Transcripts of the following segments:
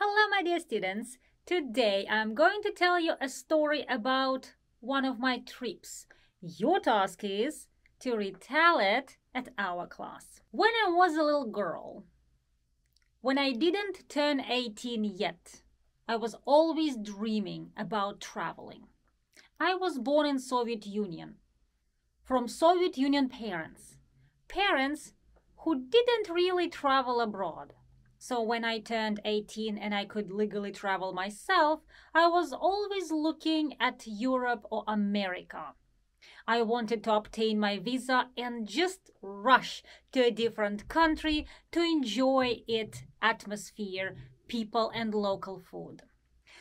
Hello, my dear students. Today I'm going to tell you a story about one of my trips. Your task is to retell it at our class. When I was a little girl, when I didn't turn 18 yet, I was always dreaming about traveling. I was born in Soviet Union, from Soviet Union parents who didn't really travel abroad. So when I turned 18 and I could legally travel myself, I was always looking at Europe or America. I wanted to obtain my visa and just rush to a different country to enjoy its atmosphere, people, and local food.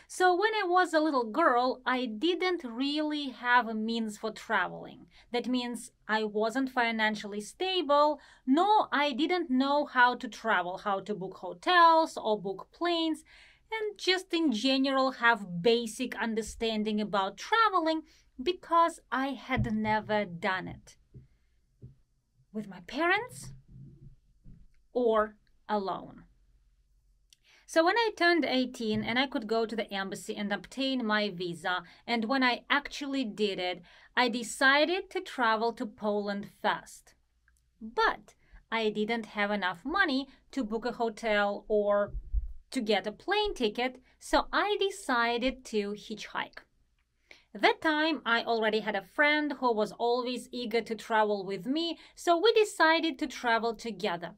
So when I was a little girl, I didn't really have a means for traveling. That means I wasn't financially stable, nor I didn't know how to travel, how to book hotels or book planes, and just in general have basic understanding about traveling because I had never done it. With my parents or alone. So when I turned 18 and I could go to the embassy and obtain my visa, and when I actually did it, I decided to travel to Poland first. But I didn't have enough money to book a hotel or to get a plane ticket, so I decided to hitchhike. That time I already had a friend who was always eager to travel with me, so we decided to travel together.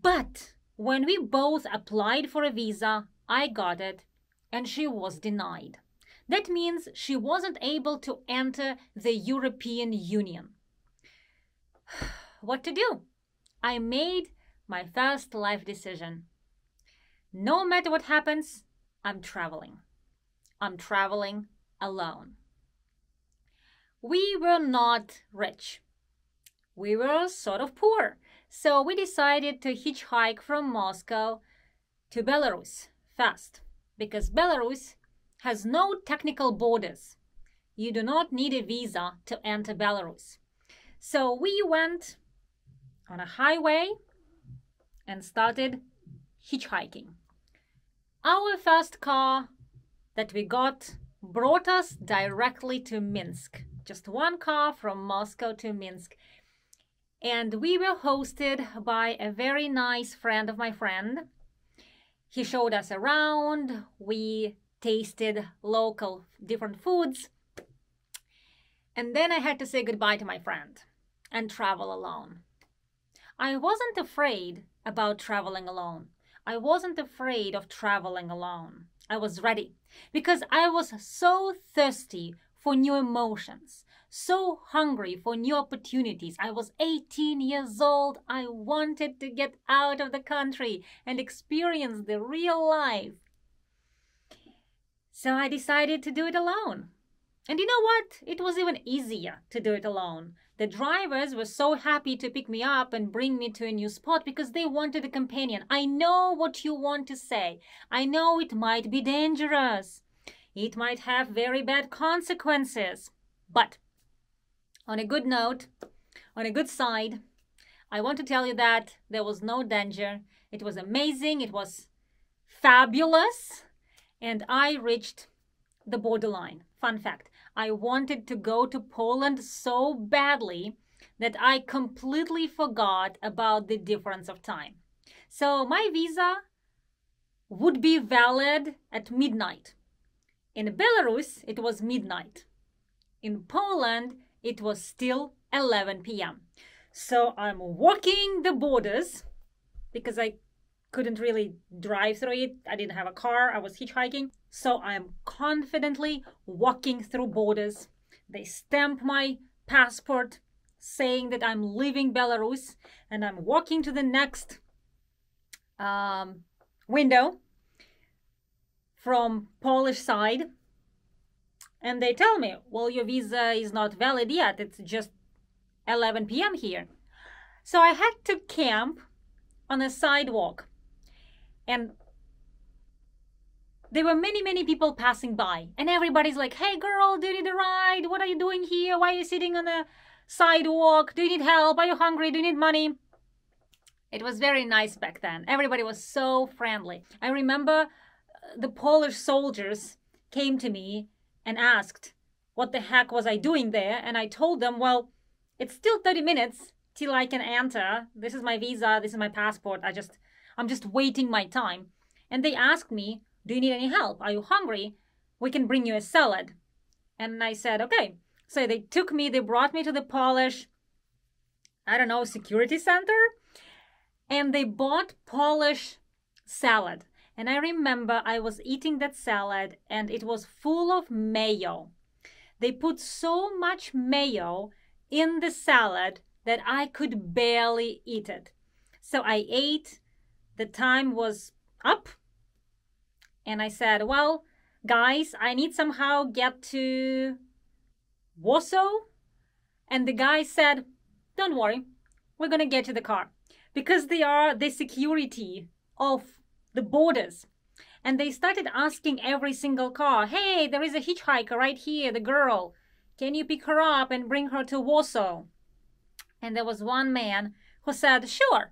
But when we both applied for a visa, I got it, and she was denied. That means she wasn't able to enter the European Union. What to do? I made my first life decision. No matter what happens, I'm traveling. I'm traveling alone. We were not rich. We were sort of poor. So we decided to hitchhike from Moscow to Belarus fast, because Belarus has no technical borders. You do not need a visa to enter Belarus. So we went on a highway and started hitchhiking. Our first car that we got brought us directly to Minsk. Just one car from Moscow to Minsk. And we were hosted by a very nice friend of my friend. He showed us around. We tasted local different foods. And then I had to say goodbye to my friend and travel alone. I wasn't afraid about traveling alone. I wasn't afraid of traveling alone. I was ready because I was so thirsty for new emotions, so hungry for new opportunities. I was 18 years old. I wanted to get out of the country and experience the real life. So I decided to do it alone. And you know what? It was even easier to do it alone. The drivers were so happy to pick me up and bring me to a new spot because they wanted a companion. I know what you want to say. I know it might be dangerous. It might have very bad consequences. But on a good note, on a good side, I want to tell you that there was no danger. It was amazing. It was fabulous. And I reached the borderline. Fun fact, I wanted to go to Poland so badly that I completely forgot about the difference of time. So my visa would be valid at midnight. In Belarus, it was midnight. In Poland, it was still 11 p.m. So I'm walking the borders because I couldn't really drive through it. I didn't have a car. I was hitchhiking. So I'm confidently walking through borders. They stamp my passport saying that I'm leaving Belarus, and I'm walking to the next window from Polish side. And they tell me, well, your visa is not valid yet. It's just 11 p.m. here. So I had to camp on a sidewalk. And there were many people passing by. And everybody's like, hey, girl, do you need a ride? What are you doing here? Why are you sitting on the sidewalk? Do you need help? Are you hungry? Do you need money? It was very nice back then. Everybody was so friendly. I remember the Polish soldiers came to me and asked what the heck was I doing there. And I told them, well, it's still 30 minutes till I can enter. This is my visa. This is my passport. I'm just waiting my time. And they asked me, do you need any help? Are you hungry? We can bring you a salad. And I said, okay. So they brought me to the Polish, security center. And they bought Polish salad. And I remember I was eating that salad and it was full of mayo. They put so much mayo in the salad that I could barely eat it. So I ate, the time was up, and I said, well, guys, I need somehow get to Warsaw. And the guy said, don't worry, we're gonna get to the car. Because they are the security of the borders. And they started asking every single car, hey, there is a hitchhiker right here, the girl. Can you pick her up and bring her to Warsaw? And there was one man who said, sure,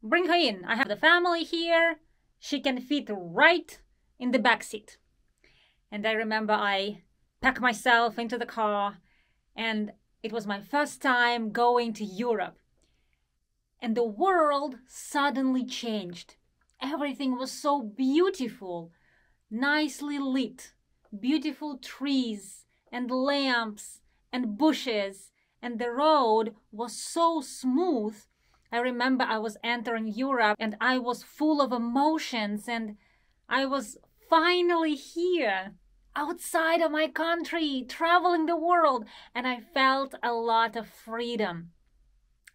bring her in. I have the family here. She can fit right in the back seat. And I remember I packed myself into the car, and it was my first time going to Europe. And the world suddenly changed. Everything was so beautiful, nicely lit, beautiful trees and lamps and bushes, and the road was so smooth. I remember I was entering Europe and I was full of emotions, and I was finally here, outside of my country, traveling the world, and I felt a lot of freedom.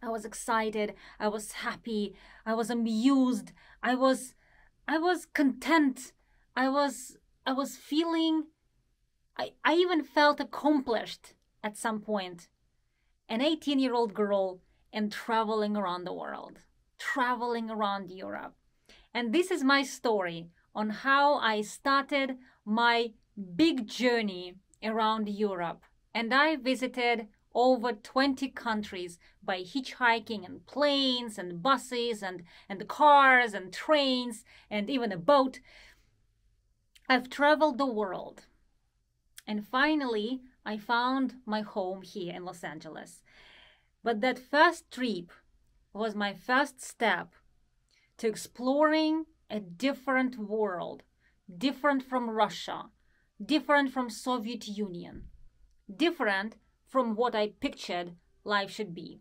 I was excited, I was happy, I was amused, I was content, I was feeling, I even felt accomplished at some point. An 18-year-old girl and traveling around the world, traveling around Europe. And this is my story on how I started my big journey around Europe. And I visited over 20 countries by hitchhiking and planes and buses and cars and trains and even a boat. I've traveled the world. And finally, I found my home here in Los Angeles. But that first trip was my first step to exploring a different world, different from Russia, different from Soviet Union, different from what I pictured life should be.